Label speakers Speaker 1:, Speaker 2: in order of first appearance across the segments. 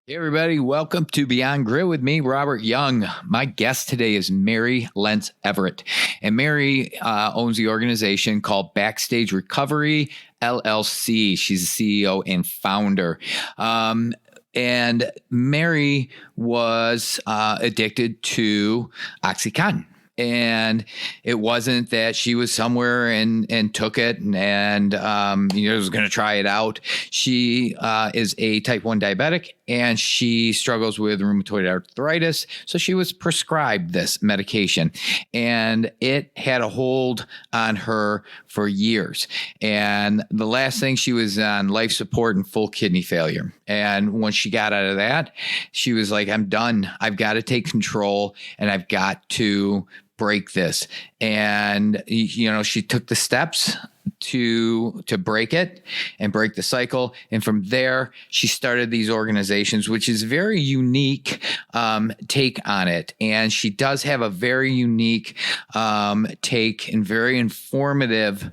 Speaker 1: Hey everybody, welcome to Beyond Grit with me, Robert Young. My guest today is Mary Lentz Everett. And Mary owns the organization called Backstage Recovery LLC. She's the CEO and founder. And Mary was addicted to OxyContin. And it wasn't that she was somewhere and took it and was going to try it out. She is a type 1 diabetic and she struggles with rheumatoid arthritis. So she was prescribed this medication and it had a hold on her for years. And the last thing, she was on life support and full kidney failure. And when she got out of that, she was like, I'm done. I've got to take control and I've got to break this. And, she took the steps to break it and break the cycle. And from there, she started these organizations, which is very unique take on it. And she does have a very unique take and very informative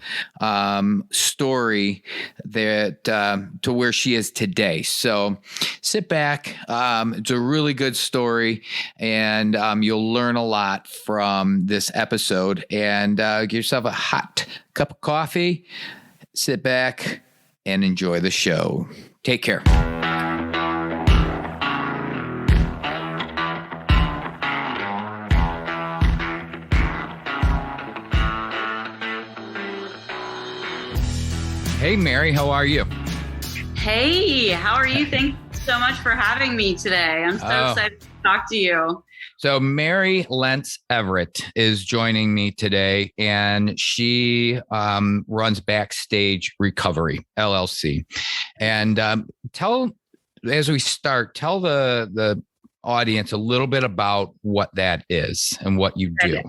Speaker 1: story that to where she is today. So sit back. It's a really good story, and you'll learn a lot from this episode. And give yourself a hot cup of coffee, sit back, and enjoy the show. Take care. Hey, Mary, how are you?
Speaker 2: Hey, how are you? Thank you so much for having me today. I'm so excited to talk to you.
Speaker 1: So Mary Lentz Everett is joining me today, and she runs Backstage Recovery LLC. And tell the audience a little bit about what that is and what you do.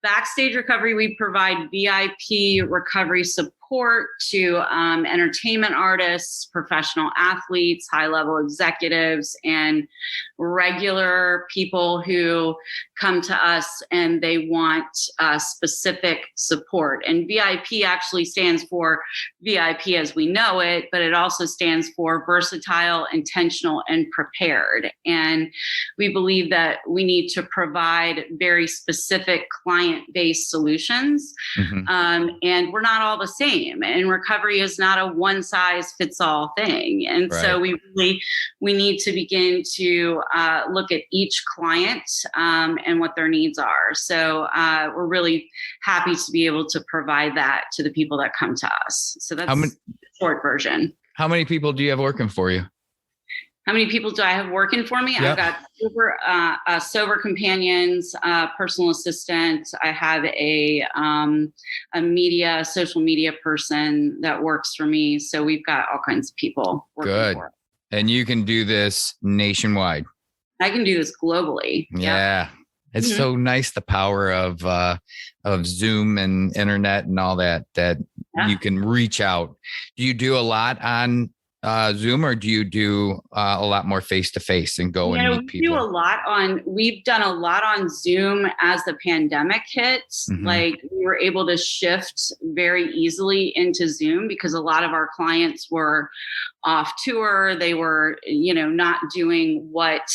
Speaker 2: Backstage Recovery, we provide VIP recovery support to entertainment artists, professional athletes, high-level executives, and regular people who come to us and they want specific support. And VIP actually stands for VIP as we know it, but it also stands for versatile, intentional, and prepared. And we believe that we need to provide very specific client-based solutions. Mm-hmm. And we're not all the same. And recovery is not a one-size-fits-all thing. And right. So we need to begin to look at each client and what their needs are. So we're really happy to be able to provide that to the people that come to us. So that's the short version.
Speaker 1: How many people do you have working for you?
Speaker 2: How many people do I have working for me? Yep. I've got sober companions, personal assistant. I have a social media person that works for me. So we've got all kinds of people working for us.
Speaker 1: And you can do this nationwide.
Speaker 2: I can do this globally.
Speaker 1: Yeah. Yep. It's so nice, the power of Zoom and internet and all that you can reach out. Do you do a lot on Zoom, or do you do a lot more face-to-face and go and meet people?
Speaker 2: We've done a lot on Zoom as the pandemic hit. Mm-hmm. Like, we were able to shift very easily into Zoom because a lot of our clients were off tour. They were, not doing what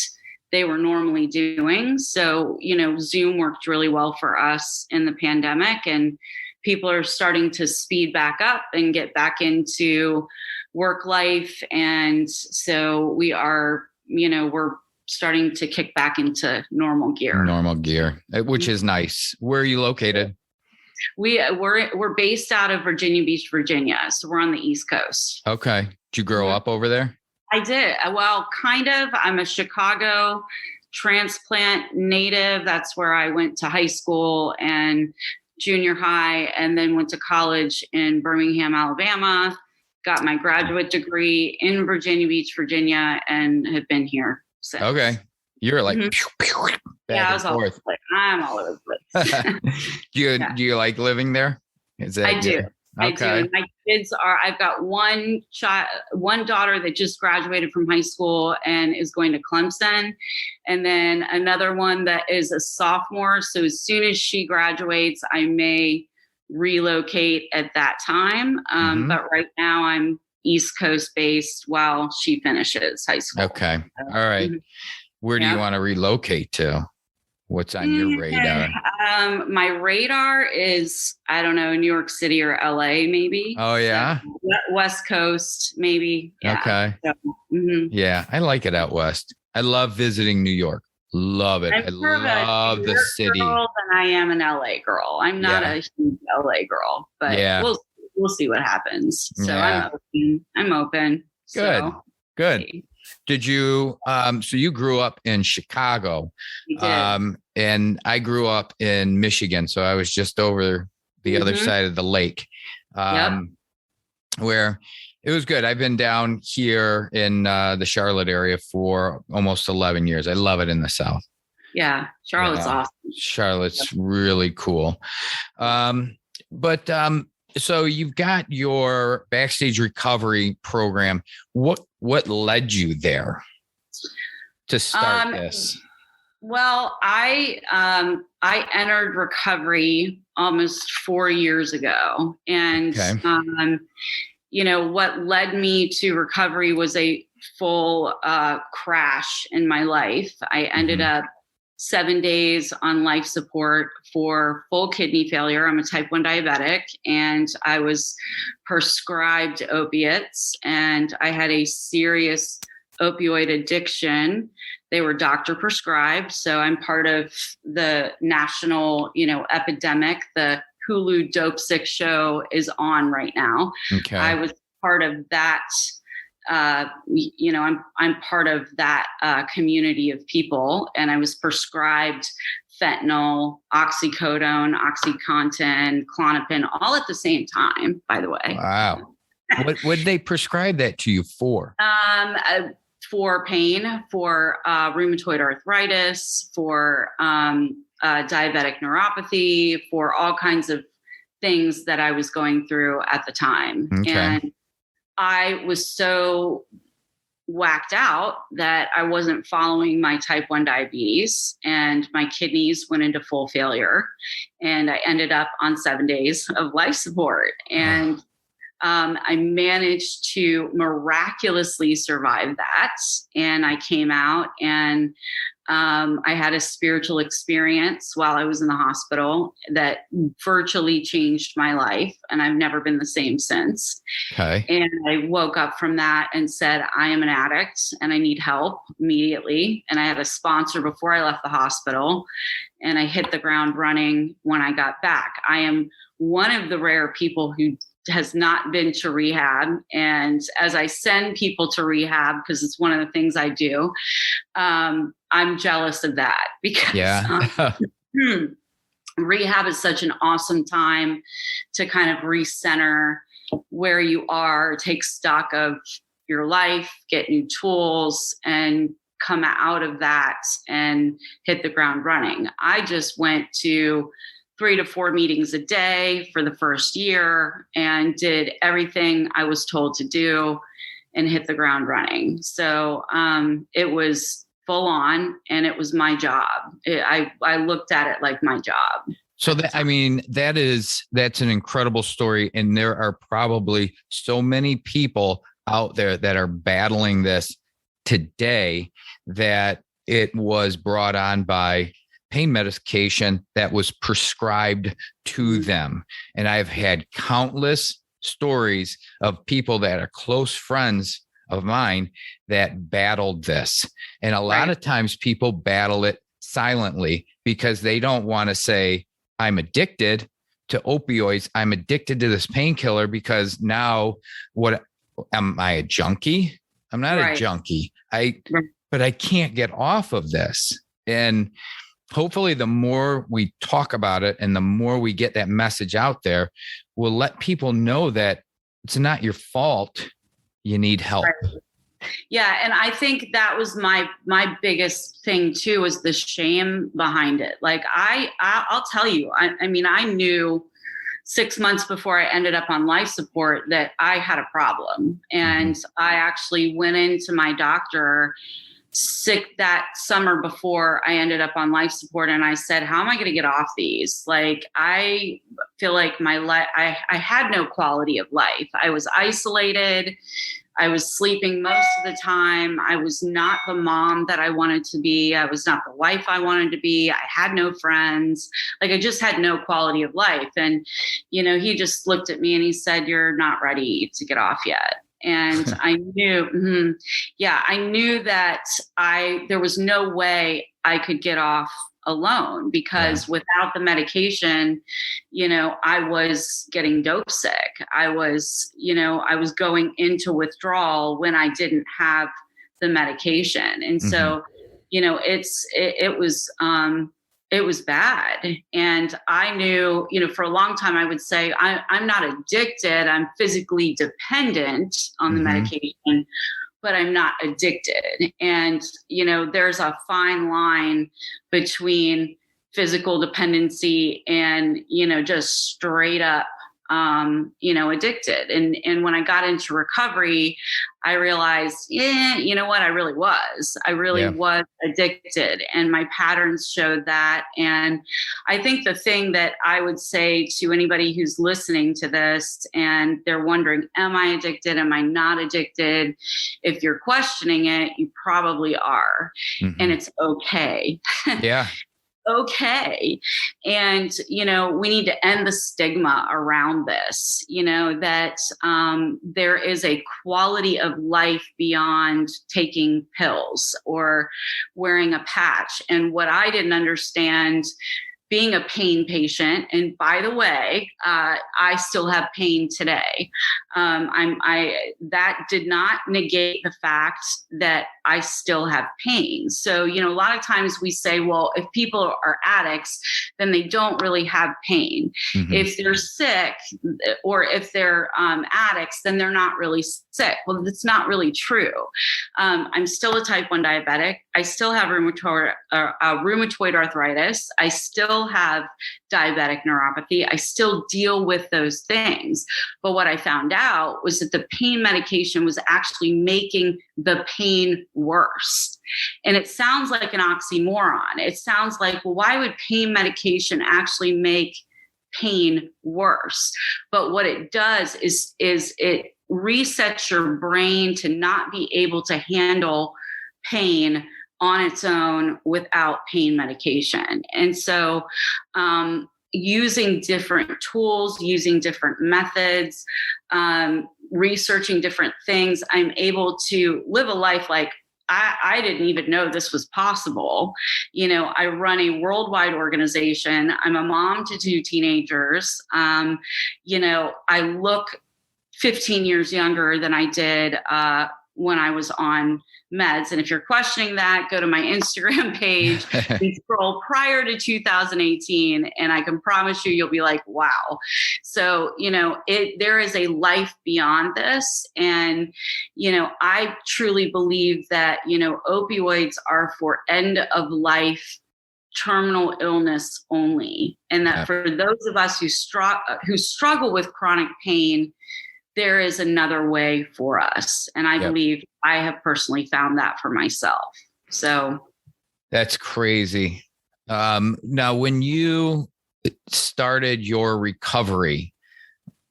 Speaker 2: they were normally doing. So, Zoom worked really well for us in the pandemic, and people are starting to speed back up and get back into work life. And so we are, we're starting to kick back into normal gear,
Speaker 1: which is nice. Where are you located?
Speaker 2: We're based out of Virginia Beach, Virginia. So we're on the East Coast.
Speaker 1: Okay. Did you grow up over there?
Speaker 2: I did. Well, kind of. I'm a Chicago transplant native. That's where I went to high school and junior high, and then went to college in Birmingham, Alabama. Got my graduate degree in Virginia Beach, Virginia, and have been here since.
Speaker 1: Okay. You're like,
Speaker 2: I was all over the place. I'm all over the place.
Speaker 1: Do you like living there?
Speaker 2: I do. Okay. I do. My kids I've got one daughter that just graduated from high school and is going to Clemson. And then another one that is a sophomore. So as soon as she graduates, I may relocate at that time. But right now I'm East Coast based while she finishes high school.
Speaker 1: Okay. All right. Where do you want to relocate to? What's on your radar?
Speaker 2: My radar is, I don't know, New York City or LA, maybe.
Speaker 1: Oh, yeah.
Speaker 2: So, West Coast, maybe. Yeah.
Speaker 1: Okay.
Speaker 2: So,
Speaker 1: yeah. I like it out West. I love visiting New York. Love it. I love the city.
Speaker 2: Girl than I am an LA girl. I'm not a huge LA girl, but we'll see what happens. So I'm open.
Speaker 1: Good. Did you, so you grew up in Chicago, and I grew up in Michigan. So I was just over the other side of the lake, where it was good. I've been down here in the Charlotte area for almost 11 years. I love it in the South.
Speaker 2: Yeah. Charlotte's awesome.
Speaker 1: Charlotte's really cool. So you've got your Backstage Recovery program. What led you there to start this?
Speaker 2: Well, I entered recovery almost 4 years ago, and what led me to recovery was a full crash in my life. I ended up 7 days on life support for full kidney failure. I'm a type 1 diabetic, and I was prescribed opiates, and I had a serious opioid addiction. They were doctor prescribed. So I'm part of the national, epidemic. The Hulu Dope Sick show is on right now.
Speaker 1: Okay.
Speaker 2: I was part of that. I'm part of that community of people, and I was prescribed fentanyl, oxycodone, OxyContin, Klonopin, all at the same time, by the way.
Speaker 1: Wow. What would they prescribe that to you for?
Speaker 2: For pain, for rheumatoid arthritis, for diabetic neuropathy, for all kinds of things that I was going through at the time.
Speaker 1: Okay.
Speaker 2: And I was so whacked out that I wasn't following my type 1 diabetes, and my kidneys went into full failure, and I ended up on 7 days of life support. And I managed to miraculously survive that. And I came out, and I had a spiritual experience while I was in the hospital that virtually changed my life. And I've never been the same since.
Speaker 1: Okay.
Speaker 2: And I woke up from that and said, I am an addict and I need help immediately. And I had a sponsor before I left the hospital, and I hit the ground running when I got back. I am one of the rare people who has not been to rehab. And as I send people to rehab, because it's one of the things I do, I'm jealous of that, because rehab is such an awesome time to kind of recenter where you are, take stock of your life, get new tools, and come out of that and hit the ground running. I just went to 3 to 4 meetings a day for the first year and did everything I was told to do and hit the ground running. So it was full on, and it was my job. I looked at it like my job.
Speaker 1: So that's an incredible story. And there are probably so many people out there that are battling this today, that it was brought on by pain medication that was prescribed to them. And I've had countless stories of people that are close friends of mine that battled this. And a lot of times people battle it silently because they don't want to say, I'm addicted to opioids. I'm addicted to this painkiller, because now am I a junkie? I'm not a junkie. But I can't get off of this. And hopefully the more we talk about it and the more we get that message out there, we'll let people know that it's not your fault. You need help. Right.
Speaker 2: Yeah. And I think that was my biggest thing too, was the shame behind it. Like I'll tell you, I mean, I knew 6 months before I ended up on life support that I had a problem. And I actually went into my doctor sick that summer before I ended up on life support. And I said, how am I going to get off these? Like, I feel like my life, I had no quality of life. I was isolated. I was sleeping most of the time. I was not the mom that I wanted to be. I was not the wife I wanted to be. I had no friends. Like, I just had no quality of life. And, he just looked at me and he said, you're not ready to get off yet. And I knew, I knew that there was no way I could get off alone, because without the medication, I was getting dope sick. I was going into withdrawal when I didn't have the medication. And so, it was bad. And I knew, for a long time, I would say, I'm not addicted. I'm physically dependent on the medication, but I'm not addicted. And, there's a fine line between physical dependency and, just straight up, addicted. And when I got into recovery, I realized, I really was addicted, and my patterns showed that. And I think the thing that I would say to anybody who's listening to this and they're wondering, am I addicted? Am I not addicted? If you're questioning it, you probably are. And it's okay.
Speaker 1: Yeah.
Speaker 2: Okay. And, we need to end the stigma around this, that there is a quality of life beyond taking pills or wearing a patch. And what I didn't understand, being a pain patient, and by the way, I still have pain today. That did not negate the fact that I still have pain. So, a lot of times we say, well, if people are addicts, then they don't really have pain. If they're sick or if they're addicts, then they're not really sick. Well, that's not really true. I'm still a type 1 diabetic. I still have rheumatoid arthritis. I still have diabetic neuropathy. I still deal with those things. But what I found out was that the pain medication was actually making the pain worse. And it sounds like an oxymoron. It sounds like, well, why would pain medication actually make pain worse? But what it does is it resets your brain to not be able to handle pain on its own without pain medication. And so using different tools, using different methods, researching different things, I'm able to live a life like I didn't even know this was possible. I run a worldwide organization. I'm a mom to 2 teenagers. I look 15 years younger than I did when I was on meds. And if you're questioning that, go to my Instagram page and scroll prior to 2018. And I can promise you'll be like, wow. So, there is a life beyond this. And, I truly believe that, opioids are for end of life terminal illness only. And that for those of us who struggle with chronic pain, there is another way for us. And I believe I have personally found that for myself. So
Speaker 1: that's crazy. Now, when you started your recovery,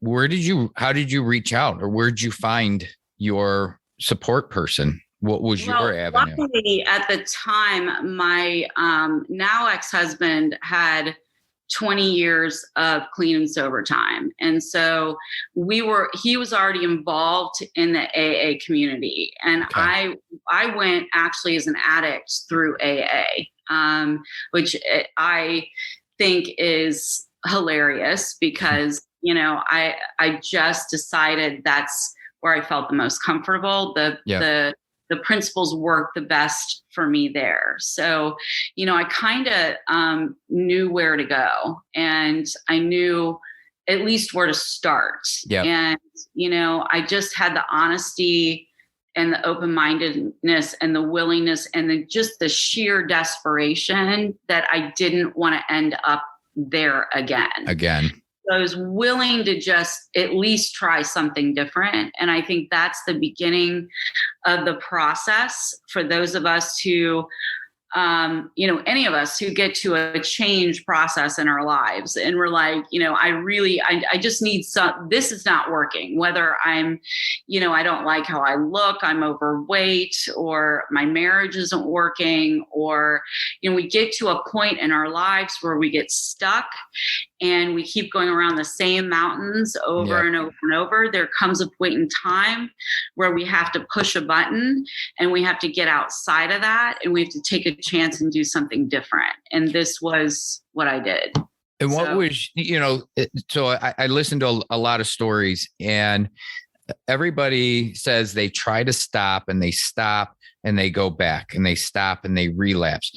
Speaker 1: how did you reach out, or where did you find your support person? What was your avenue?
Speaker 2: Luckily, at the time, my now ex-husband had 20 years of clean and sober time. And so he was already involved in the AA community. And I went actually as an addict through AA, which I think is hilarious because, I just decided that's where I felt the most comfortable. The principles work the best for me there. So, I kind of knew where to go, and I knew at least where to start. Yep. And, I just had the honesty and the open-mindedness and the willingness and just the sheer desperation that I didn't want to end up there again. I was willing to just at least try something different. And I think that's the beginning of the process for those of us who, any of us who get to a change process in our lives. And we're like, I just need this is not working, whether I'm, I don't like how I look, I'm overweight, or my marriage isn't working, or, we get to a point in our lives where we get stuck and we keep going around the same mountains over and over and over. There comes a point in time where we have to push a button and we have to get outside of that and we have to take a chance and do something different. And this was what I did.
Speaker 1: And what was, so I listened to a lot of stories, and everybody says they try to stop and they stop and they go back and they stop and they relapse.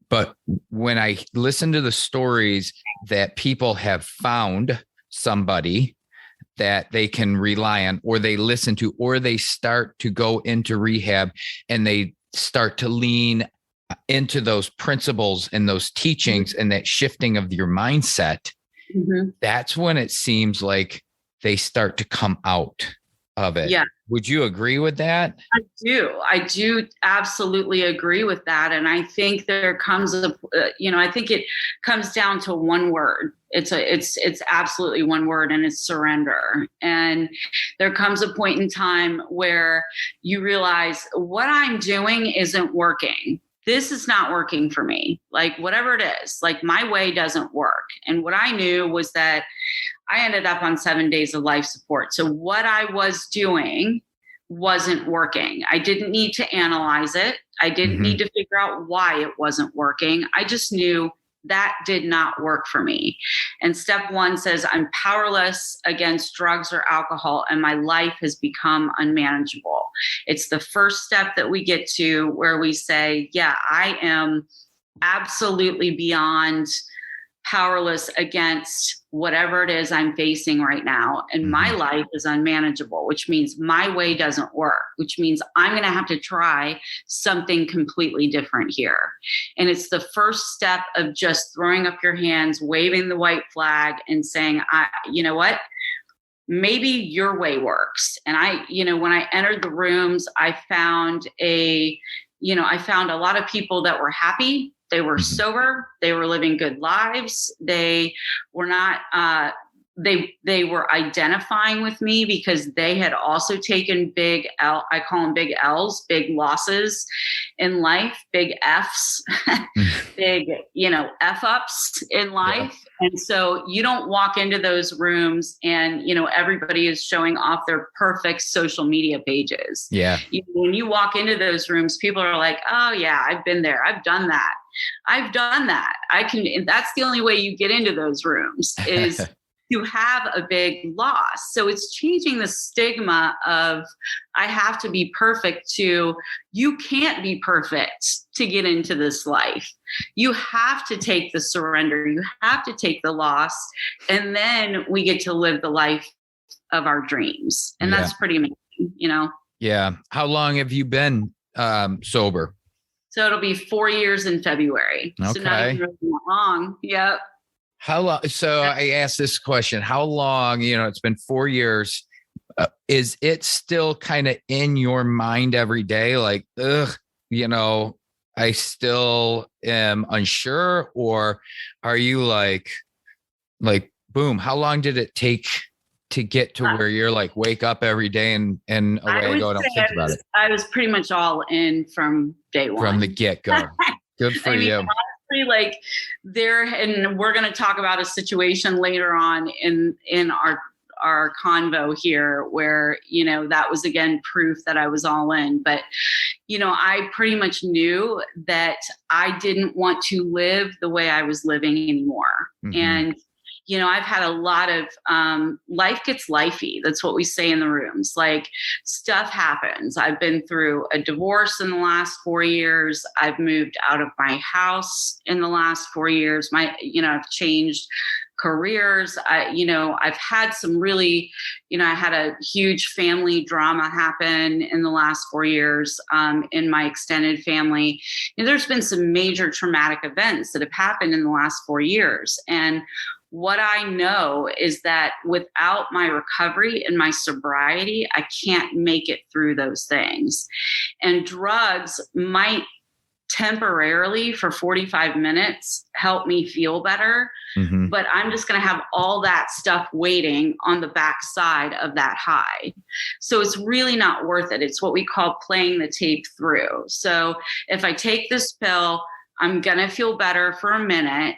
Speaker 1: But when I listen to the stories that people have found somebody that they can rely on, or they listen to, or they start to go into rehab and they start to lean into those principles and those teachings and that shifting of your mindset, that's when it seems like they start to come out of it. Yeah. Would you agree with that?
Speaker 2: I do absolutely agree with that. And I think there comes I think it comes down to one word. It's absolutely one word, and it's surrender. And there comes a point in time where you realize what I'm doing isn't working. This is not working for me. Like, whatever it is, like, my way doesn't work. And what I knew was that I ended up on 7 days of life support. So what I was doing wasn't working. I didn't need to analyze it. I didn't need to figure out why it wasn't working. I just knew that did not work for me. And step one says I'm powerless against drugs or alcohol, and my life has become unmanageable. It's the first step that we get to where we say, yeah, I am absolutely beyond powerless against whatever it is I'm facing right now. And my life is unmanageable, which means my way doesn't work, which means I'm going to have to try something completely different here. And it's the first step of just throwing up your hands, waving the white flag and saying, you know what? Maybe your way works. And when I entered the rooms, I found a lot of people that were happy. They were sober. They were living good lives. They were not, they were identifying with me because they had also taken I call them big L's, big losses in life, big F's, big, F ups in life. Yeah. And so you don't walk into those rooms and, everybody is showing off their perfect social media pages. Yeah. When you walk into those rooms, people are like, oh yeah, I've been there. I've done that. That's the only way you get into those rooms is to have a big loss. So it's changing the stigma of I have to be perfect to you can't be perfect to get into this life. You have to take the surrender. You have to take the loss. And then we get to live the life of our dreams. And that's pretty amazing,
Speaker 1: Yeah. How long have you been sober?
Speaker 2: So it'll be 4 years in February. Okay. So not even really that long. Yep.
Speaker 1: How long? So I asked this question, how long, it's been 4 years. Is it still kind of in your mind every day? Like, I still am unsure, or are you like, boom, how long did it take to get to where you're like, wake up every day and away I go, don't think about it?
Speaker 2: I was pretty much all in from day one.
Speaker 1: From the get-go. Good for you.
Speaker 2: Honestly, like and we're going to talk about a situation later on in our convo here where, that was again proof that I was all in. But, I pretty much knew that I didn't want to live the way I was living anymore. And I've had a lot of life gets lifey. That's what we say in the rooms. Like, stuff happens. I've been through a divorce in the last 4 years. I've moved out of my house in the last 4 years. I've changed careers. I've had some really, I had a huge family drama happen in the last 4 years in my extended family. And there's been some major traumatic events that have happened in the last 4 years. And what I know is that without my recovery and my sobriety, I can't make it through those things. And drugs might temporarily for 45 minutes help me feel better, but I'm just going to have all that stuff waiting on the backside of that high. So it's really not worth it. It's what we call playing the tape through. So if I take this pill, I'm going to feel better for a minute,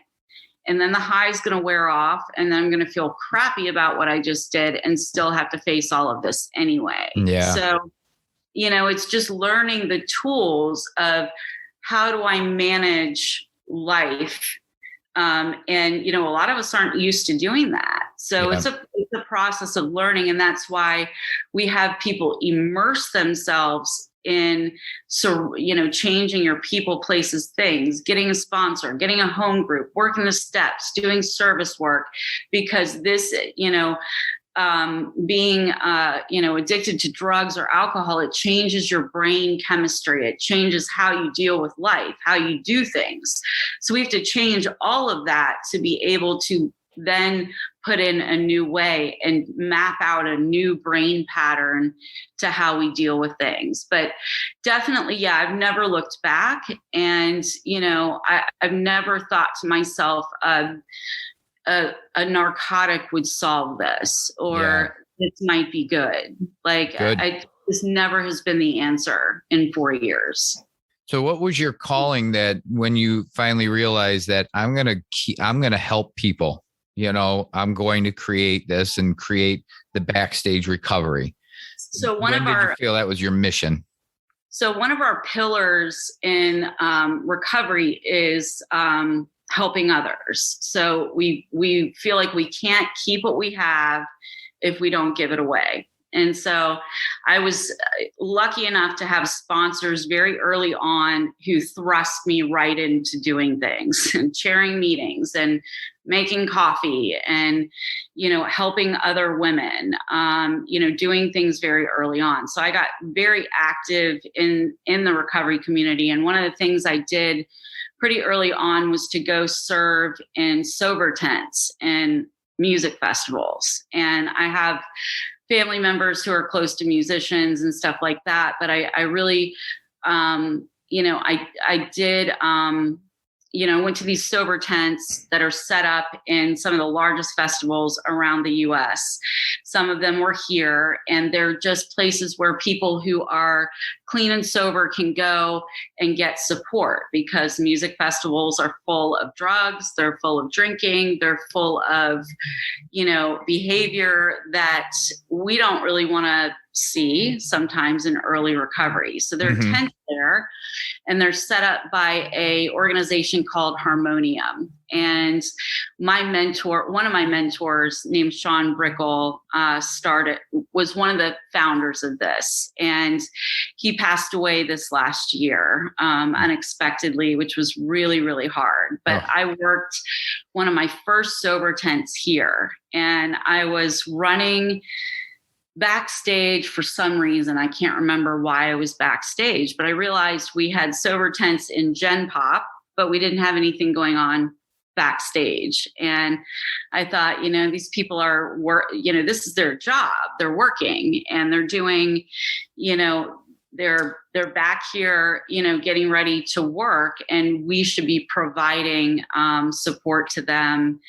Speaker 2: and then the high is going to wear off, and then I'm going to feel crappy about what I just did and still have to face all of this anyway.
Speaker 1: Yeah.
Speaker 2: So, it's just learning the tools of how do I manage life? And, a lot of us aren't used to doing that. So it's a process of learning. And that's why we have people immerse themselves in, changing your people, places, things, getting a sponsor, getting a home group, working the steps, doing service work, because this, being, addicted to drugs or alcohol, it changes your brain chemistry. It changes how you deal with life, how you do things. So we have to change all of that to be able to then put in a new way and map out a new brain pattern to how we deal with things. But definitely, I've never looked back, and, I've never thought to myself, a narcotic would solve this, or this might be good. This never has been the answer in 4 years.
Speaker 1: So what was your calling that when you finally realized that I'm going to help people, I'm going to create this and create the Backstage Recovery?
Speaker 2: So
Speaker 1: when did you feel that was your mission?
Speaker 2: So one of our pillars in recovery is helping others. So we feel like we can't keep what we have if we don't give it away. And so I was lucky enough to have sponsors very early on who thrust me right into doing things and chairing meetings and making coffee and, helping other women, doing things very early on. So I got very active in the recovery community. And one of the things I did pretty early on was to go serve in sober tents and music festivals. And I have family members who are close to musicians and stuff like that. But I really, I did, went to these sober tents that are set up in some of the largest festivals around the US. Some of them were here, and they're just places where people who are clean and sober can go and get support, because music festivals are full of drugs, they're full of drinking, they're full of, behavior that we don't really want to see sometimes in early recovery. So there are tents there, and they're set up by a organization called Harmonium. And one of my mentors named Sean Brickle, was one of the founders of this. And he passed away this last year, unexpectedly, which was really, really hard. But I worked one of my first sober tents here, and I was running backstage for some reason. I can't remember why I was backstage, but I realized we had sober tents in Gen Pop, but we didn't have anything going on backstage. And I thought, these people are this is their job. They're working, and they're doing, they're back here, getting ready to work, and we should be providing support to them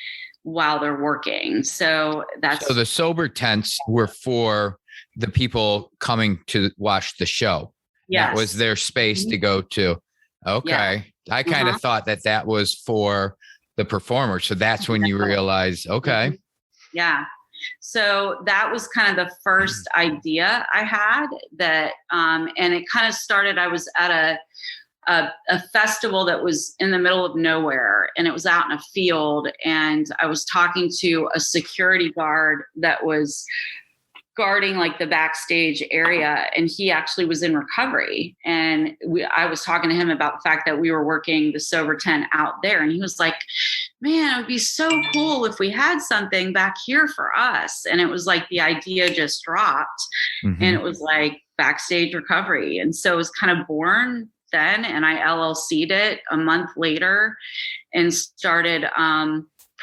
Speaker 2: while they're working. So
Speaker 1: the sober tents were for the people coming to watch the show.
Speaker 2: Yes.
Speaker 1: That was their space to go to. Okay. Yeah. I kind of thought that was for the performer. So that's when you realize, okay.
Speaker 2: Yeah. So that was kind of the first idea I had that, and it kind of started, I was at a festival that was in the middle of nowhere, and it was out in a field, and I was talking to a security guard that was guarding like the backstage area, and he actually was in recovery. And I was talking to him about the fact that we were working the sober tent out there, and he was like, man, it would be so cool if we had something back here for us. And it was like the idea just dropped, and it was like Backstage Recovery. And so it was kind of born then, and I LLC'd it a month later and started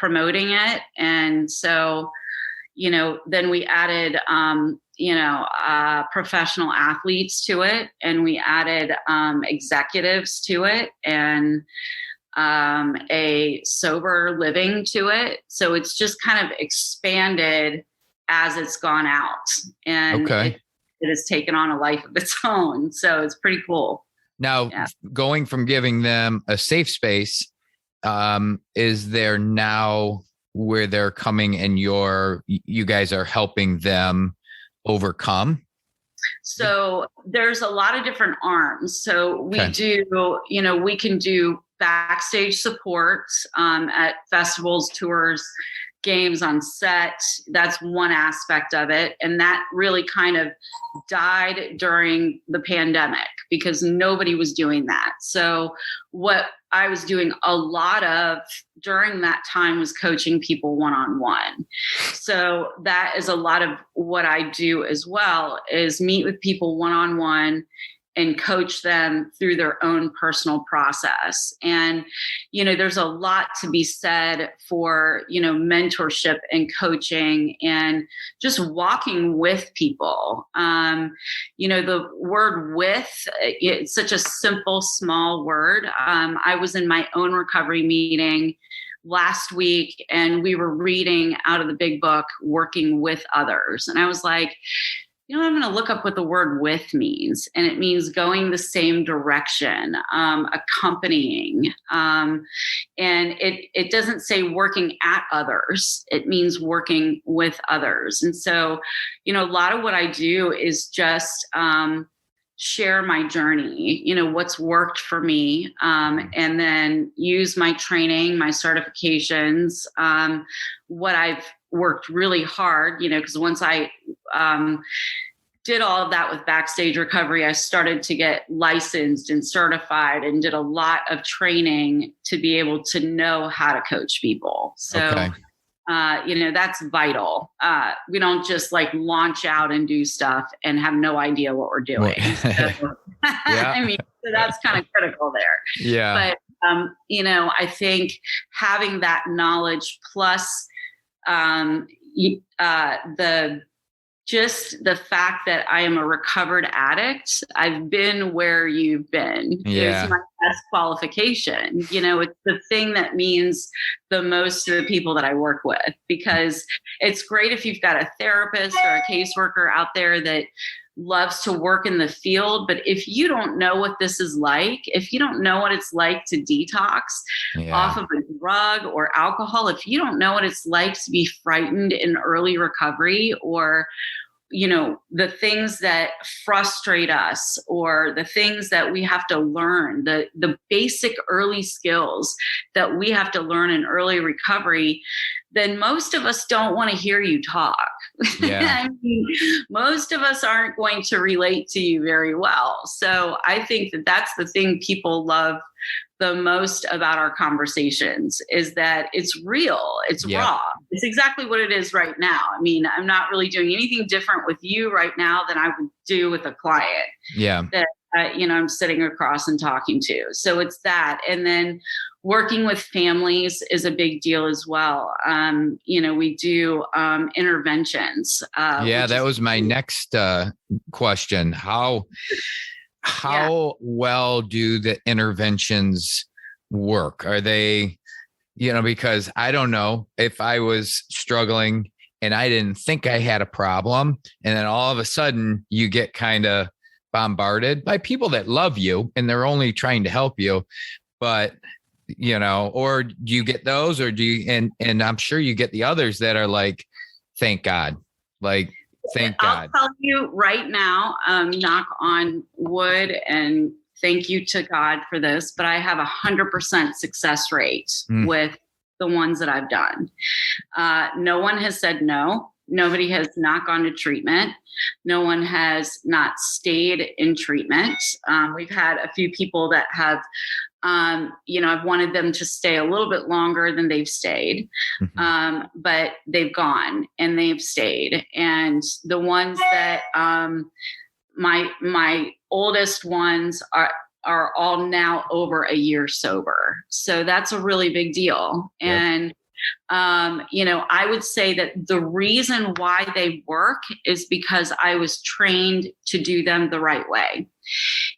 Speaker 2: promoting it. And so, then we added, professional athletes to it, and we added executives to it, and a sober living to it. So it's just kind of expanded as it's gone out, and it has taken on a life of its own. So it's pretty cool.
Speaker 1: Now, going from giving them a safe space, is there now where they're coming and you guys are helping them overcome?
Speaker 2: So there's a lot of different arms. So we do, we can do backstage support at festivals, tours, games on set. That's one aspect of it. And that really kind of died during the pandemic because nobody was doing that. So what I was doing a lot of during that time was coaching people one-on-one. So that is a lot of what I do as well, is meet with people one-on-one and coach them through their own personal process. And, there's a lot to be said for, mentorship and coaching and just walking with people. The word with, it's such a simple, small word. I was in my own recovery meeting last week, and we were reading out of the big book, Working with Others. And I was like, I'm going to look up what the word with means. And it means going the same direction, accompanying. And it doesn't say working at others. It means working with others. And so, a lot of what I do is just share my journey, what's worked for me, and then use my training, my certifications, what I've worked really hard, because once I did all of that with Backstage Recovery, I started to get licensed and certified and did a lot of training to be able to know how to coach people. So, that's vital. We don't just launch out and do stuff and have no idea what we're doing. So, so that's kind of critical there.
Speaker 1: Yeah.
Speaker 2: But, I think having that knowledge plus the fact that I am a recovered addict, I've been where you've been.
Speaker 1: Yeah.
Speaker 2: It's my best qualification. It's the thing that means the most to the people that I work with, because it's great if you've got a therapist or a caseworker out there that loves to work in the field. But if you don't know what this is like, if you don't know what it's like to detox off of a drug or alcohol, if you don't know what it's like to be frightened in early recovery, or the things that frustrate us, or the things that we have to learn, the basic early skills that we have to learn in early recovery, then most of us don't want to hear you talk.
Speaker 1: Yeah.
Speaker 2: Most of us aren't going to relate to you very well. So I think that that's the thing people love the most about our conversations, is that it's real, it's raw. It's exactly what it is right now. I'm not really doing anything different with you right now than I would do with a client that I'm sitting across and talking to. So it's that. And then working with families is a big deal as well. We do interventions.
Speaker 1: That was my next question. How well do the interventions work? Are they, because I don't know, if I was struggling and I didn't think I had a problem, and then all of a sudden you get kind of bombarded by people that love you and they're only trying to help you, but or do you get those, or do you, and I'm sure you get the others that are like, thank God. Thank God.
Speaker 2: I'll tell you right now, knock on wood, and thank you to God for this, but I have 100% success rate with the ones that I've done. No one has said no. Nobody has not gone to treatment. No one has not stayed in treatment. We've had a few people that have, I've wanted them to stay a little bit longer than they've stayed, but they've gone and they've stayed. And the ones that my oldest ones are all now over a year sober. So that's a really big deal. And I would say that the reason why they work is because I was trained to do them the right way.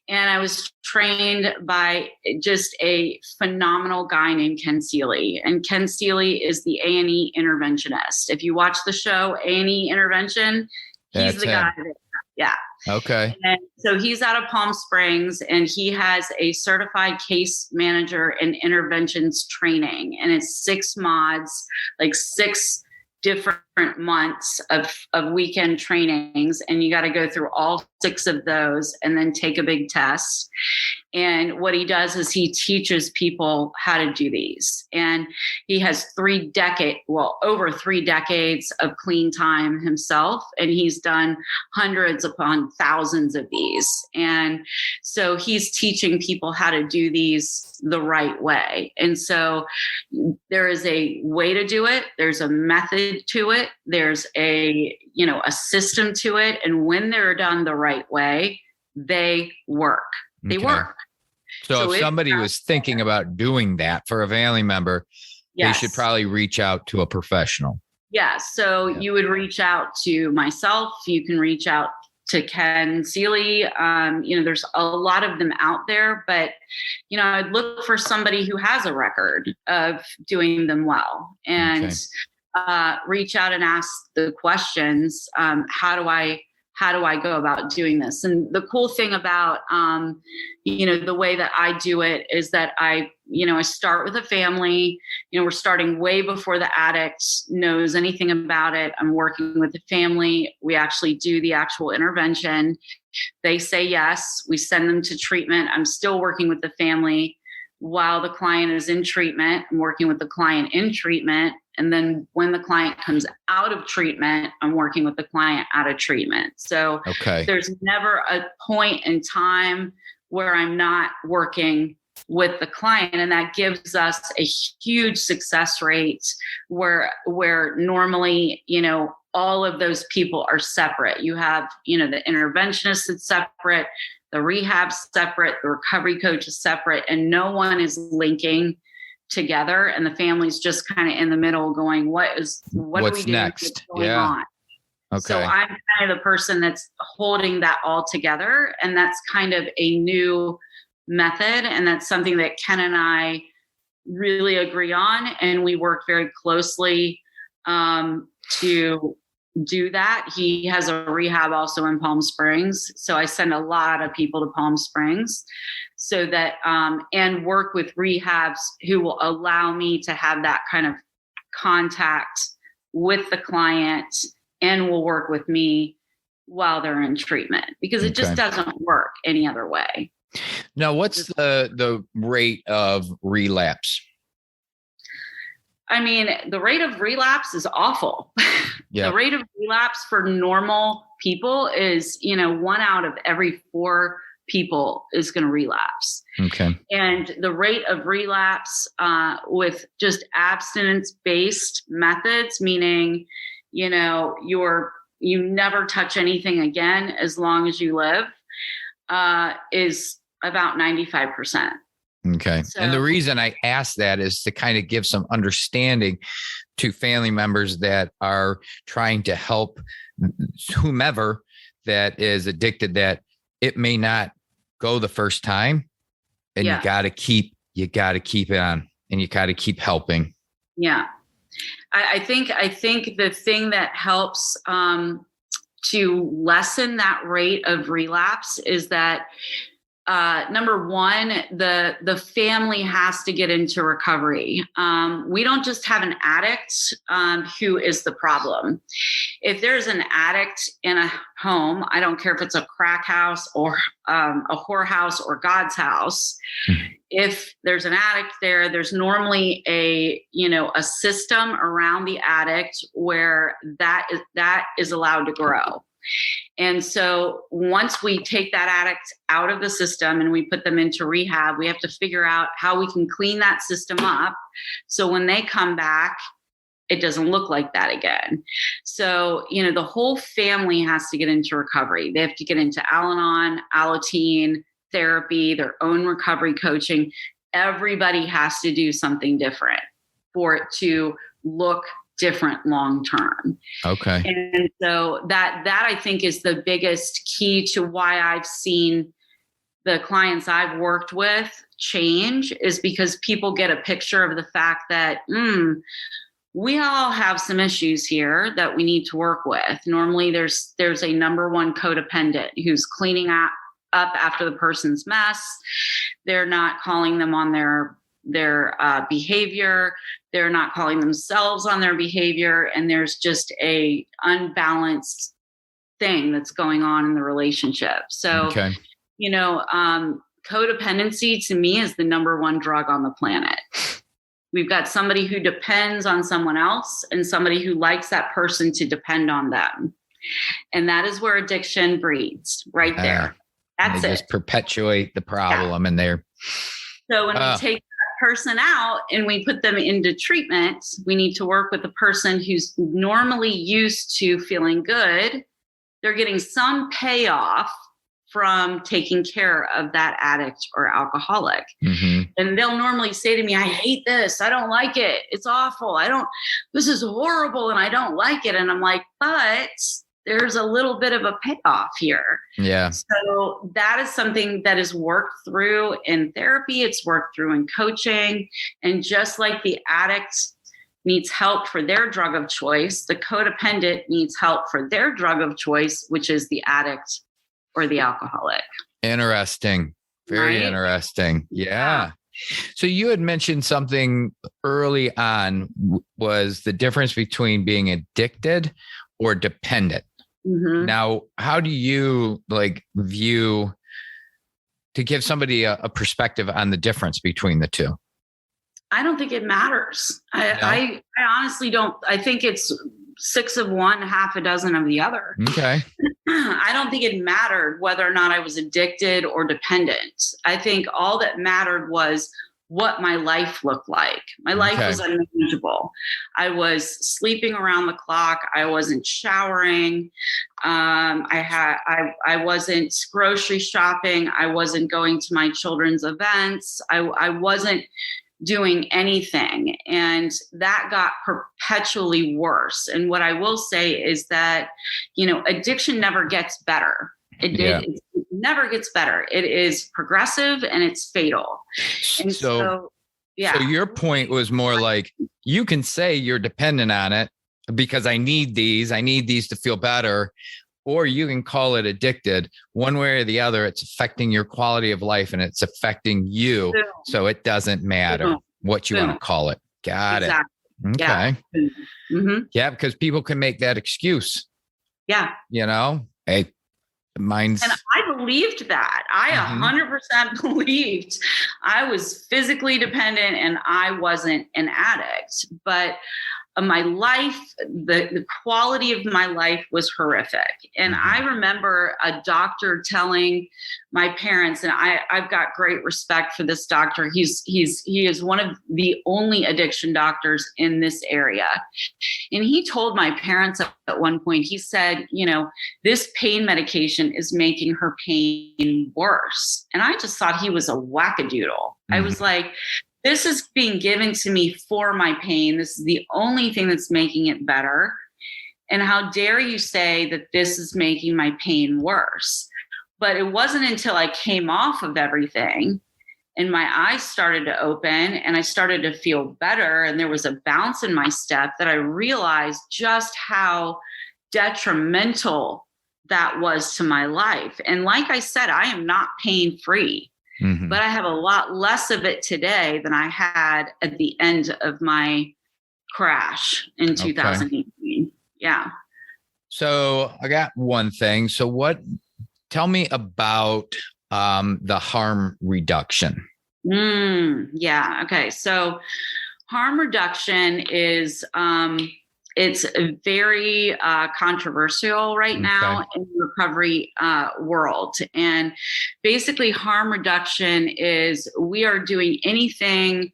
Speaker 2: And I was trained by just a phenomenal guy named Ken Seeley. And Ken Seeley is the A&E interventionist. If you watch the show A&E Intervention, he's the guy that, yeah.
Speaker 1: Okay.
Speaker 2: And so he's out of Palm Springs, and he has a certified case manager and interventions training. And it's 6 mods, like 6 different months of weekend trainings. And you got to go through all 6 of those and then take a big test. And what he does is he teaches people how to do these. And he has over 3 decades of clean time himself. And he's done hundreds upon thousands of these. And so he's teaching people how to do these the right way. And so there is a way to do it. There's a method to it. There's a system to it. And when they're done the right way, they work. They work.
Speaker 1: So if somebody was thinking about doing that for a family member, they should probably reach out to a professional.
Speaker 2: Yeah. So you would reach out to myself. You can reach out to Ken Seeley. There's a lot of them out there, but, I'd look for somebody who has a record of doing them well, and reach out and ask the questions. How do I go about doing this? And the cool thing about, the way that I do it is that I start with a family. We're starting way before the addict knows anything about it. I'm working with the family. We actually do the actual intervention. They say yes. We send them to treatment. I'm still working with the family while the client is in treatment. I'm working with the client in treatment. And then when the client comes out of treatment, I'm working with the client out of treatment. So there's never a point in time where I'm not working with the client. And that gives us a huge success rate where normally, all of those people are separate. You have, the interventionist that's separate, the rehab separate, the recovery coach is separate, and no one is linking together, and the family's just kind of in the middle going, what's next? What's going on? Okay. So I'm kind of the person that's holding that all together, and that's kind of a new method, and that's something that Ken and I really agree on, and we work very closely to do that. He has a rehab also in Palm Springs, so I send a lot of people to Palm Springs so that and work with rehabs who will allow me to have that kind of contact with the client and will work with me while they're in treatment, because it just doesn't work any other way.
Speaker 1: Now, what's the rate of relapse?
Speaker 2: I mean, the rate of relapse is awful. Yeah. The rate of relapse for normal people is, 1 out of every 4 people is going to relapse. Okay. And the rate of relapse with just abstinence-based methods, meaning, you never touch anything again as long as you live, is about 95%.
Speaker 1: Okay. So, and the reason I ask that is to kind of give some understanding to family members that are trying to help whomever that is addicted, that it may not go the first time, and you got to keep it on, and you got to keep helping.
Speaker 2: Yeah. I think the thing that helps to lessen that rate of relapse is that number one, the family has to get into recovery. We don't just have an addict who is the problem. If there's an addict in a home, I don't care if it's a crack house or a whorehouse or God's house. If there's an addict there, there's normally a system around the addict where that is allowed to grow. And so once we take that addict out of the system and we put them into rehab, we have to figure out how we can clean that system up so when they come back, it doesn't look like that again. So, the whole family has to get into recovery. They have to get into Al-Anon, Alateen, therapy, their own recovery coaching. Everybody has to do something different for it to look different long term.
Speaker 1: Okay.
Speaker 2: And so that I think is the biggest key to why I've seen the clients I've worked with change, is because people get a picture of the fact that we all have some issues here that we need to work with. Normally there's a number one codependent who's cleaning up after the person's mess. They're not calling them on their behavior. They're not calling themselves on their behavior. And there's just a unbalanced thing that's going on in the relationship. So,
Speaker 1: Okay.
Speaker 2: Codependency to me is the number one drug on the planet. We've got somebody who depends on someone else and somebody who likes that person to depend on them. And that is where addiction breeds, right there. That's
Speaker 1: they
Speaker 2: it.
Speaker 1: Just perpetuate the problem in there.
Speaker 2: So when we take that person out and we put them into treatment, we need to work with the person who's normally used to feeling good. They're getting some payoff from taking care of that addict or alcoholic. Mm-hmm. And they'll normally say to me, I hate this. I don't like it. It's awful. This is horrible and I don't like it. And I'm like, but there's a little bit of a payoff here.
Speaker 1: Yeah.
Speaker 2: So that is something that is worked through in therapy. It's worked through in coaching. And just like the addict needs help for their drug of choice, the codependent needs help for their drug of choice, which is the addict or the alcoholic.
Speaker 1: Interesting. Very interesting. Yeah. So you had mentioned something early on was the difference between being addicted or dependent. Mm-hmm. Now, how do you view, to give somebody a perspective on the difference between the two?
Speaker 2: I don't think it matters. I honestly don't. I think it's 6 of one, half a dozen of the other.
Speaker 1: Okay.
Speaker 2: I don't think it mattered whether or not I was addicted or dependent. I think all that mattered was what my life looked like. My life was unmanageable. I was sleeping around the clock. I wasn't showering. I wasn't grocery shopping. I wasn't going to my children's events. I wasn't doing anything. And that got perpetually worse. And what I will say is that, addiction never gets better. It never gets better. It is progressive and it's fatal. And so
Speaker 1: your point was more like, you can say you're dependent on it because I need these to feel better, or you can call it addicted. One way or the other, it's affecting your quality of life and it's affecting you. So it doesn't matter what you want to call it. Got it. Okay.
Speaker 2: Yeah. Mm-hmm.
Speaker 1: Yeah, because people can make that excuse.
Speaker 2: Yeah.
Speaker 1: Hey, mine's.
Speaker 2: And I believed that. I 100% believed I was physically dependent and I wasn't an addict. But my life, the quality of my life was horrific. And I remember a doctor telling my parents, and I've got great respect for this doctor. He is one of the only addiction doctors in this area. And he told my parents at one point, he said, this pain medication is making her pain worse. And I just thought he was a wackadoodle. I was like, this is being given to me for my pain. This is the only thing that's making it better. And how dare you say that this is making my pain worse? But it wasn't until I came off of everything and my eyes started to open and I started to feel better and there was a bounce in my step that I realized just how detrimental that was to my life. And like I said, I am not pain-free. Mm-hmm. But I have a lot less of it today than I had at the end of my crash in 2018. Yeah.
Speaker 1: So I got one thing. So tell me about the harm reduction.
Speaker 2: Yeah. Okay. So harm reduction is, it's very controversial right now in the recovery world. And basically harm reduction is we are doing anything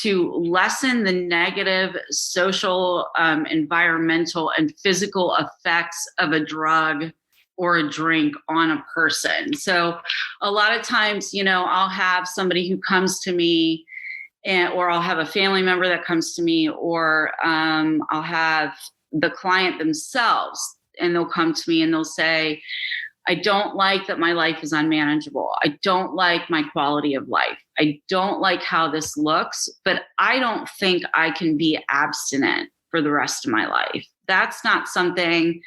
Speaker 2: to lessen the negative social, environmental, and physical effects of a drug or a drink on a person. So a lot of times, I'll have somebody who comes to me or I'll have a family member that comes to me, or I'll have the client themselves, and they'll come to me and they'll say, I don't like that my life is unmanageable. I don't like my quality of life. I don't like how this looks, but I don't think I can be abstinent for the rest of my life. That's not something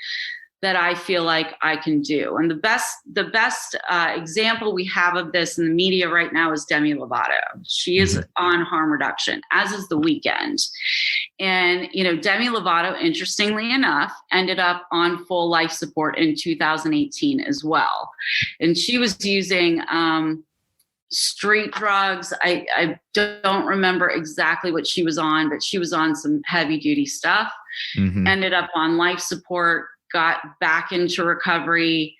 Speaker 2: that I feel like I can do. And the best example we have of this in the media right now is Demi Lovato. She is on harm reduction, as is The Weeknd. And, Demi Lovato, interestingly enough, ended up on full life support in 2018 as well. And she was using street drugs. I don't remember exactly what she was on, but she was on some heavy duty stuff, ended up on life support, got back into recovery,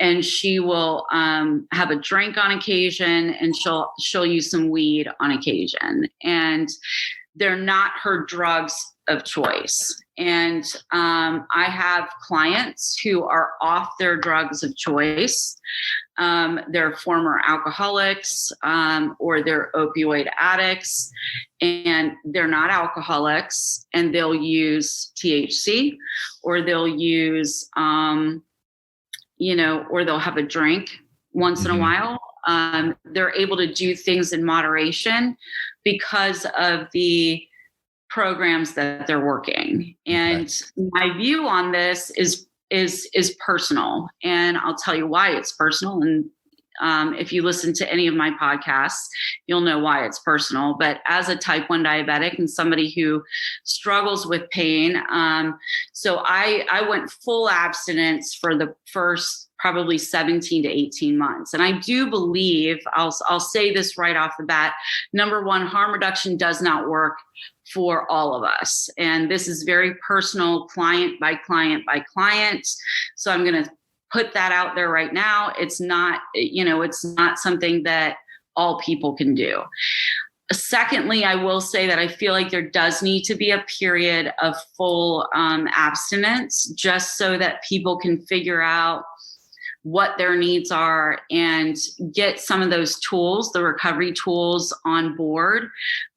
Speaker 2: and she will have a drink on occasion, and she'll use some weed on occasion, and they're not her drugs of choice. And I have clients who are off their drugs of choice. They're former alcoholics, or they're opioid addicts, and they're not alcoholics, and they'll use THC, or they'll use, or they'll have a drink once in a while. They're able to do things in moderation because of the programs that they're working. And my view on this is personal, and I'll tell you why it's personal. And if you listen to any of my podcasts, you'll know why it's personal. But as a type 1 diabetic and somebody who struggles with pain, so I went full abstinence for the first probably 17 to 18 months. And I do believe, I'll say this right off the bat, number one, harm reduction does not work for all of us. And this is very personal, client by client by client. So I'm going to put that out there right now. It's not, it's not something that all people can do. Secondly, I will say that I feel like there does need to be a period of full abstinence, just so that people can figure out what their needs are and get some of those tools, the recovery tools, on board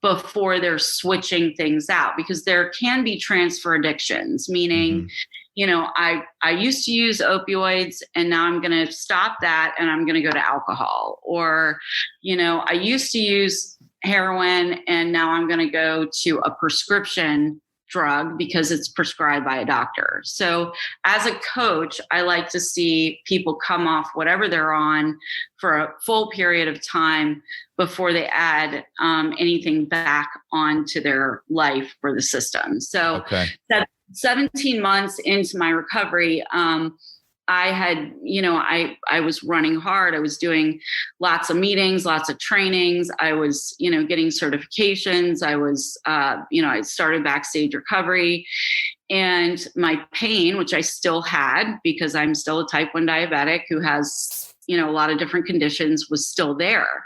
Speaker 2: before they're switching things out. Because there can be transfer addictions, meaning, I used to use opioids, and now I'm going to stop that and I'm going to go to alcohol. Or, I used to use heroin, and now I'm going to go to a prescription drug because it's prescribed by a doctor. So as a coach, I like to see people come off whatever they're on for a full period of time before they add anything back onto their life or the system. So that 17 months into my recovery, I had, I was running hard. I was doing lots of meetings, lots of trainings. I was, getting certifications. I was, I started Backstage Recovery, and my pain, which I still had because I'm still a type 1 diabetic who has, a lot of different conditions, was still there.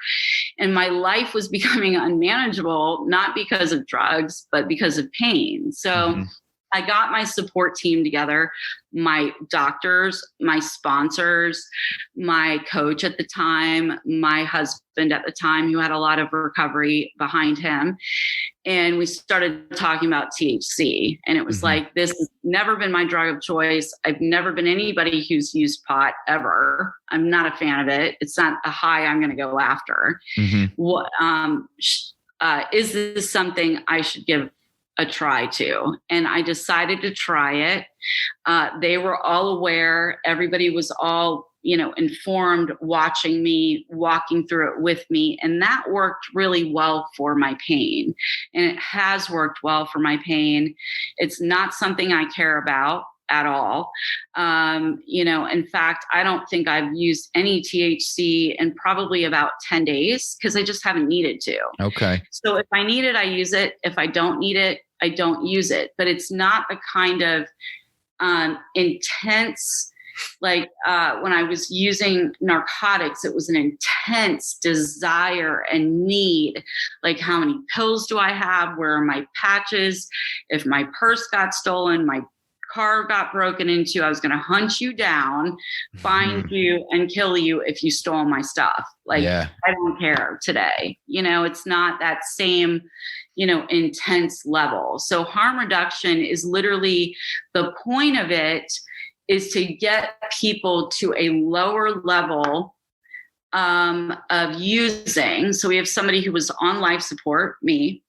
Speaker 2: And my life was becoming unmanageable, not because of drugs, but because of pain. So I got my support team together, my doctors, my sponsors, my coach at the time, my husband at the time, who had a lot of recovery behind him. And we started talking about THC. And it was like, this has never been my drug of choice. I've never been anybody who's used pot ever. I'm not a fan of it. It's not a high I'm going to go after. What, is this something I should give a try to? And I decided to try it. They were all aware. Everybody was all, informed, watching me, walking through it with me. And that worked really well for my pain. And it has worked well for my pain. It's not something I care about at all. In fact, I don't think I've used any THC in probably about 10 days because I just haven't needed to.
Speaker 1: Okay.
Speaker 2: So if I need it, I use it. If I don't need it, I don't use it. But it's not the kind of intense, like when I was using narcotics, it was an intense desire and need. Like, how many pills do I have? Where are my patches? If my purse got stolen, my car got broken into, I was going to hunt you down, find you, and kill you if you stole my stuff. Like, I don't care today. It's not that same, intense level. So harm reduction is literally, the point of it is to get people to a lower level of using. So we have somebody who was on life support, me,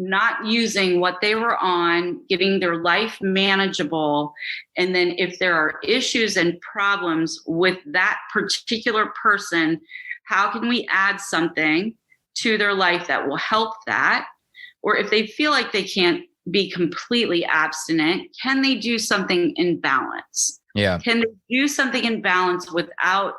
Speaker 2: not using what they were on, getting their life manageable. And then if there are issues and problems with that particular person, how can we add something to their life that will help that? Or if they feel like they can't be completely abstinent, can they do something in balance?
Speaker 1: Yeah.
Speaker 2: Can they do something in balance without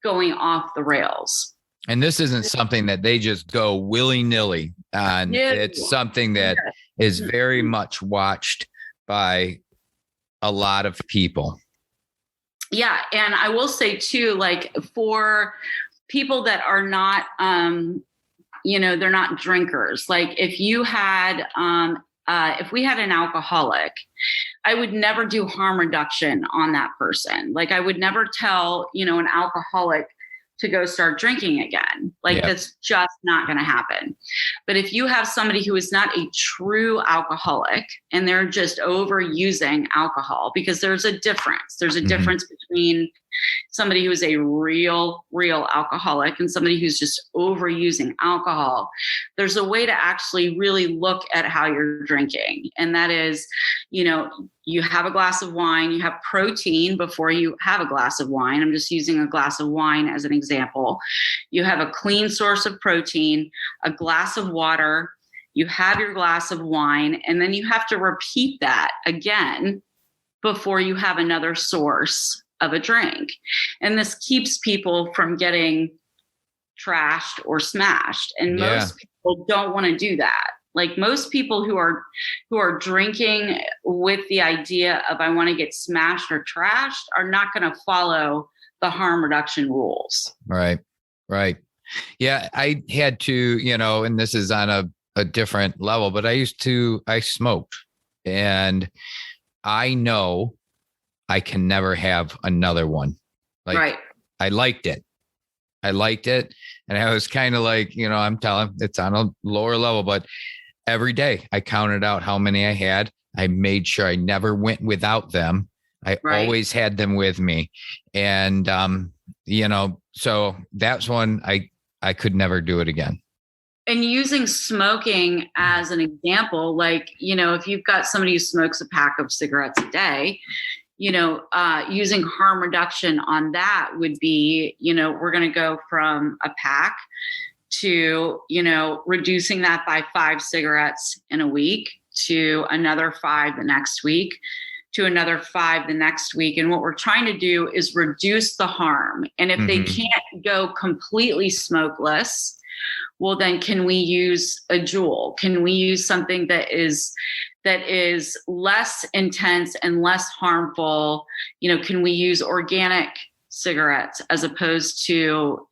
Speaker 2: going off the rails?
Speaker 1: And this isn't something that they just go willy-nilly on. It's something that is very much watched by a lot of people.
Speaker 2: Yeah. And I will say too, like for people that are not, they're not drinkers. Like if you had, if we had an alcoholic, I would never do harm reduction on that person. Like I would never tell, an alcoholic to go start drinking again. Like that's just not going to happen. But if you have somebody who is not a true alcoholic and they're just overusing alcohol, because there's a difference. There's a difference between somebody who is a real alcoholic and somebody who's just overusing alcohol. There's a way to actually really look at how you're drinking. And that is, you have a glass of wine, you have protein before you have a glass of wine. I'm just using a glass of wine as an example. You have a clean source of protein, a glass of water, you have your glass of wine, and then you have to repeat that again before you have another source of a drink. And this keeps people from getting trashed or smashed. And most people don't want to do that. Like most people who are drinking with the idea of I want to get smashed or trashed are not going to follow the harm reduction rules.
Speaker 1: Right. Yeah. I had to, and this is on a different level, but I smoked, and I know I can never have another one. Like I liked it. And I was kind of like, I'm telling, it's on a lower level, but every day I counted out how many I had. I made sure I never went without them. I always had them with me. And, so that's one I could never do it again.
Speaker 2: And using smoking as an example, like, if you've got somebody who smokes a pack of cigarettes a day, using harm reduction on that would be, we're going to go from a pack to, reducing that by 5 cigarettes in a week, to another 5 the next week, to another 5 the next week. And what we're trying to do is reduce the harm. And if they can't go completely smokeless, well, then can we use a Juul? Can we use something that is less intense and less harmful? Can we use organic cigarettes as opposed to,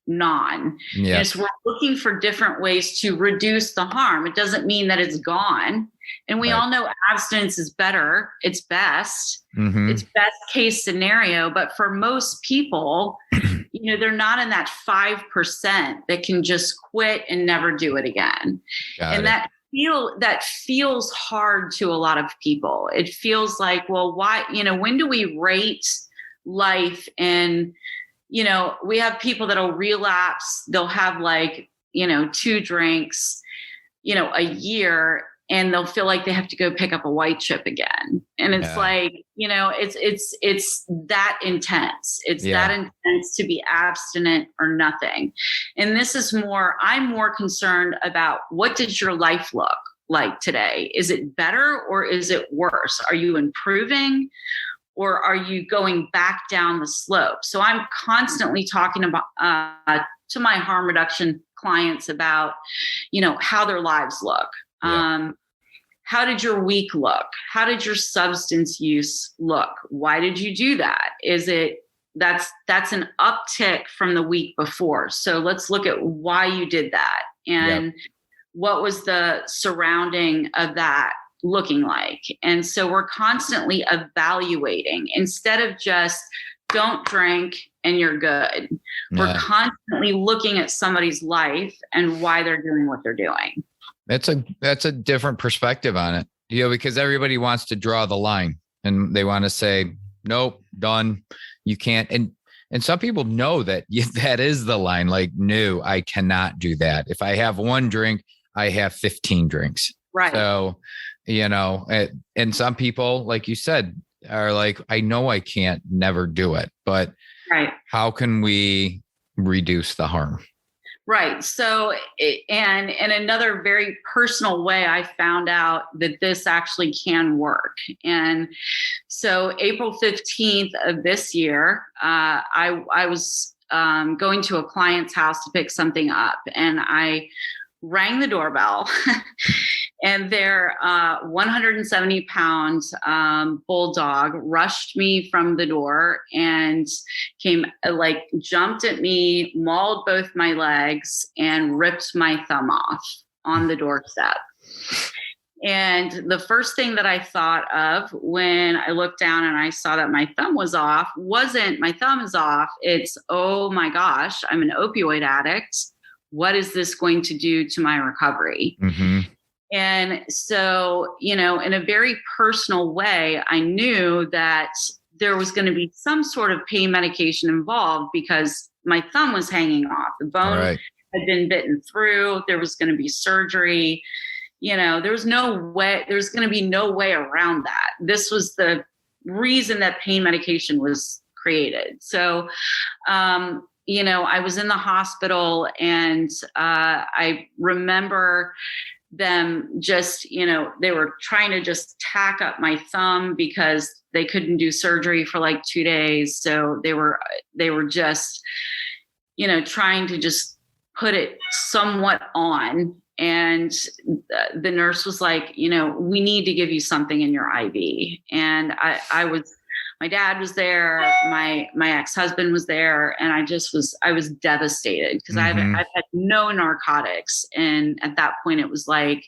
Speaker 2: non? So we're looking for different ways to reduce the harm. It doesn't mean that it's gone. And we all know abstinence is better. It's best. It's best case scenario. But for most people, they're not in that 5% that can just quit and never do it again. That feels hard to a lot of people. It feels like, well, why, when do we rate life? And, we have people that'll relapse. They'll have 2 drinks, a year, and they'll feel like they have to go pick up a white chip again. And it's it's that intense. It's that intense to be abstinent or nothing. And this is I'm more concerned about, what does your life look like today? Is it better or is it worse? Are you improving or are you going back down the slope? So I'm constantly talking about to my harm reduction clients about, how their lives look. How did your week look? How did your substance use look? Why did you do that? That's an uptick from the week before. So let's look at why you did that and what was the surrounding of that looking like? And so we're constantly evaluating instead of just don't drink and you're good. We're constantly looking at somebody's life and why they're doing what they're doing.
Speaker 1: That's a different perspective on it, because everybody wants to draw the line and they want to say, nope, done. You can't. And some people know that that is the line. Like, no, I cannot do that. If I have one drink, I have 15 drinks.
Speaker 2: Right.
Speaker 1: So, and some people, like you said, are like, I know I can't never do it, but how can we reduce the harm?
Speaker 2: Right. So, and in another very personal way, I found out that this actually can work. And so April 15th of this year, I was going to a client's house to pick something up, and I rang the doorbell and their 170-pound bulldog rushed me from the door and came, jumped at me, mauled both my legs, and ripped my thumb off on the doorstep. And the first thing that I thought of when I looked down and I saw that my thumb was off wasn't my thumb is off. It's, oh my gosh, I'm an opioid addict. What is this going to do to my recovery? Mm-hmm. And so, in a very personal way, I knew that there was going to be some sort of pain medication involved because my thumb was hanging off. The bone had been bitten through. There was going to be surgery. There's going to be no way around that. This was the reason that pain medication was created. So, I was in the hospital, and I remember them just, they were trying to just tack up my thumb because they couldn't do surgery for like 2 days. So they were just, trying to just put it somewhat on. And the nurse was like, we need to give you something in your IV. And my dad was there, my ex-husband was there, and I was devastated because I've had no narcotics. And at that point it was like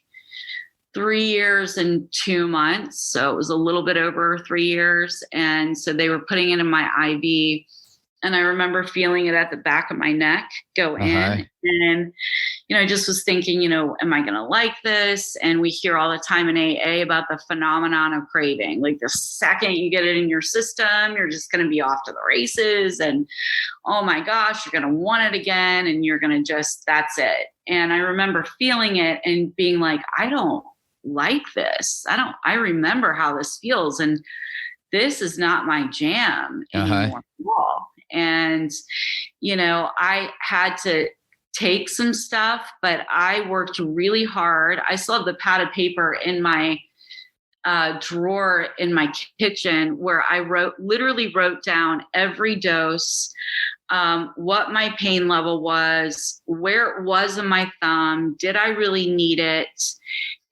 Speaker 2: 3 years and 2 months. So it was a little bit over 3 years. And so they were putting it in my IV, and I remember feeling it at the back of my neck go in. And, I just was thinking, am I going to like this? And we hear all the time in AA about the phenomenon of craving. Like the second you get it in your system, you're just going to be off to the races. And, oh my gosh, you're going to want it again. And you're going to that's it. And I remember feeling it and being like, I don't like this. I remember how this feels. And this is not my jam anymore at all. And, I had to take some stuff, but I worked really hard. I still have the pad of paper in my drawer in my kitchen where I literally wrote down every dose, what my pain level was, where it was in my thumb, did I really need it?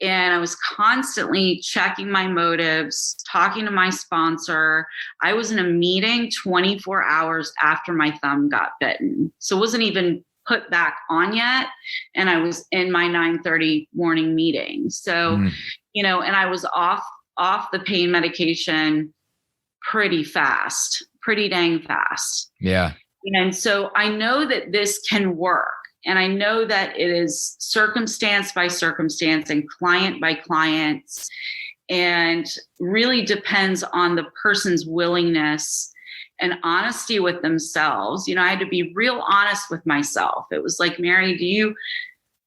Speaker 2: And I was constantly checking my motives, talking to my sponsor. I was in a meeting 24 hours after my thumb got bitten. So it wasn't even put back on yet. And I was in my 9:30 morning meeting. So, and I was off the pain medication pretty dang fast.
Speaker 1: Yeah.
Speaker 2: And so I know that this can work. And I know that it is circumstance by circumstance and client by client, and really depends on the person's willingness and honesty with themselves. I had to be real honest with myself. It was like, Mary,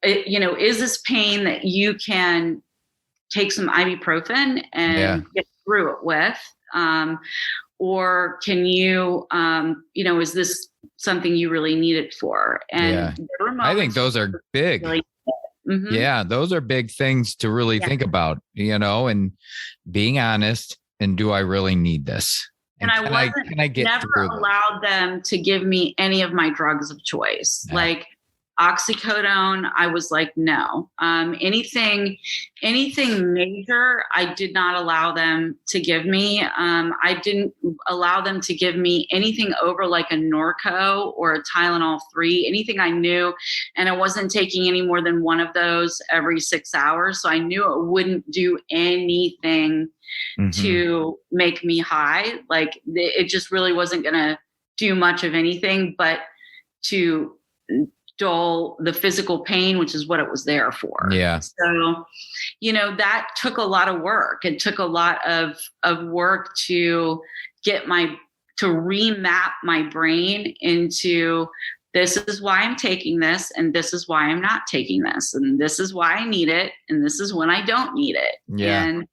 Speaker 2: is this pain that you can take some ibuprofen and get through it with? Or can you, is this something you really need it for? And
Speaker 1: I think those are big. Really, yeah, those are big things to really think about, and being honest. And do I really need this?
Speaker 2: And I never allowed them to give me any of my drugs of choice. Yeah. Like Oxycodone, I was like, no. Anything major, I did not allow them to give me. I didn't allow them to give me anything over like a Norco or a Tylenol 3, anything I knew. And I wasn't taking any more than one of those every 6 hours. So I knew it wouldn't do anything to make me high. Like it just really wasn't going to do much of anything, but to dull the physical pain, which is what it was there for.
Speaker 1: Yeah.
Speaker 2: So, that took a lot of work. It took a lot of work to to remap my brain into, this is why I'm taking this, and this is why I'm not taking this, and this is why I need it, and this is when I don't need it.
Speaker 1: Yeah.
Speaker 2: And,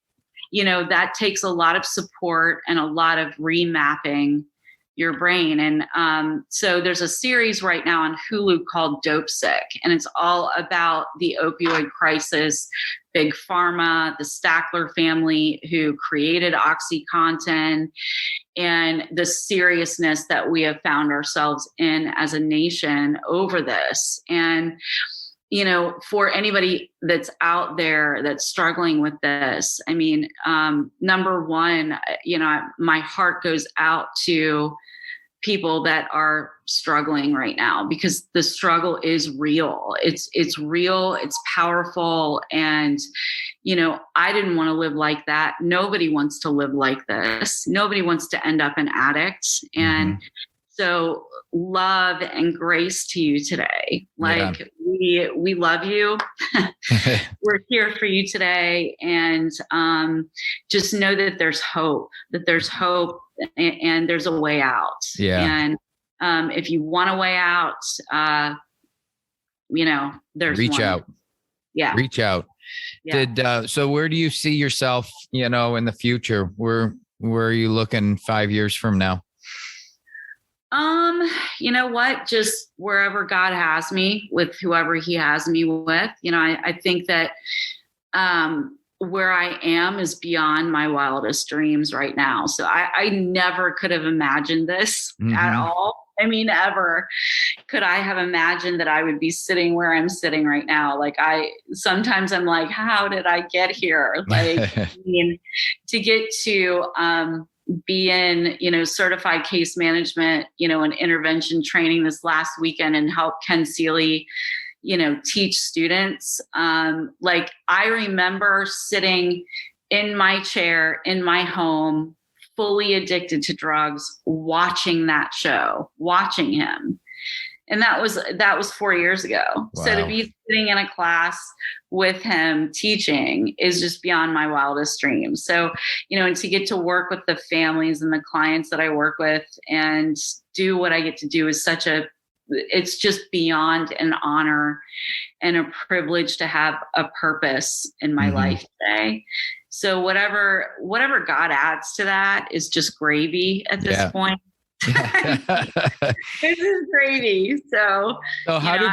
Speaker 2: that takes a lot of support and a lot of remapping your brain. And so there's a series right now on Hulu called Dope Sick, and it's all about the opioid crisis, Big Pharma, the Stackler family who created OxyContin, and the seriousness that we have found ourselves in as a nation over this. And for anybody that's out there that's struggling with this, I mean, number one, my heart goes out to people that are struggling right now, because the struggle is real. It's real. It's powerful. And, I didn't want to live like that. Nobody wants to live like this. Nobody wants to end up an addict. And so love and grace to you today. Like we love you. We're here for you today. And just know that there's hope, and there's a way out.
Speaker 1: Yeah.
Speaker 2: And if you want a way out, there's
Speaker 1: reach
Speaker 2: one.
Speaker 1: out.
Speaker 2: Yeah.
Speaker 1: Reach out.
Speaker 2: Yeah.
Speaker 1: So where do you see yourself, in the future? Where are you looking 5 years from now?
Speaker 2: You know what? Just wherever God has me, with whoever he has me with. I think that where I am is beyond my wildest dreams right now. So I never could have imagined this at all. I mean, ever could I have imagined that I would be sitting where I'm sitting right now? Like sometimes I'm like, how did I get here? Like, to get to, be in, certified case management, and intervention training this last weekend, and help Ken Seeley, teach students. Like I remember sitting in my chair in my home, fully addicted to drugs, watching that show, watching him. And that was 4 years ago. Wow. So to be sitting in a class with him teaching is just beyond my wildest dreams. So, and to get to work with the families and the clients that I work with and do what I get to do is it's just beyond an honor and a privilege to have a purpose in my life today. So whatever God adds to that is just gravy at this point. This is gravy. So
Speaker 1: how do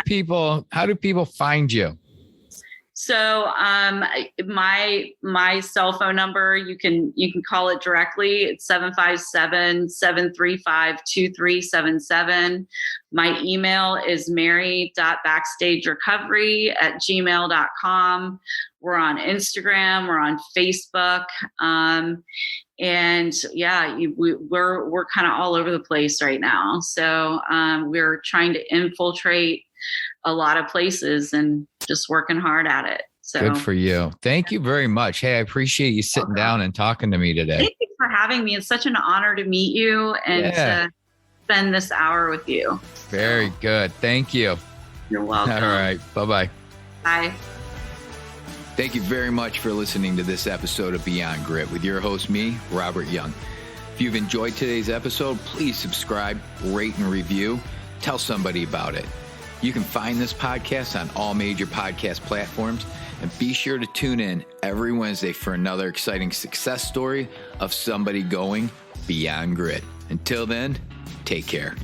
Speaker 1: people find you?
Speaker 2: So my cell phone number, you can call it directly. It's 757-735-2377. My email is mary.backstagerecovery@gmail.com. We're on Instagram, we're on Facebook. And we're kind of all over the place right now. So we're trying to infiltrate a lot of places and just working hard at it. So
Speaker 1: good for you. Thank you very much. Hey, I appreciate you sitting down and talking to me today.
Speaker 2: Thank you for having me. It's such an honor to meet you and to spend this hour with you.
Speaker 1: Very good. Thank you.
Speaker 2: You're welcome.
Speaker 1: All right. Bye-bye.
Speaker 2: Bye.
Speaker 1: Thank you very much for listening to this episode of Beyond Grit with your host, me, Robert Young. If you've enjoyed today's episode, please subscribe, rate, and review. Tell somebody about it. You can find this podcast on all major podcast platforms, and be sure to tune in every Wednesday for another exciting success story of somebody going beyond grit. Until then, take care.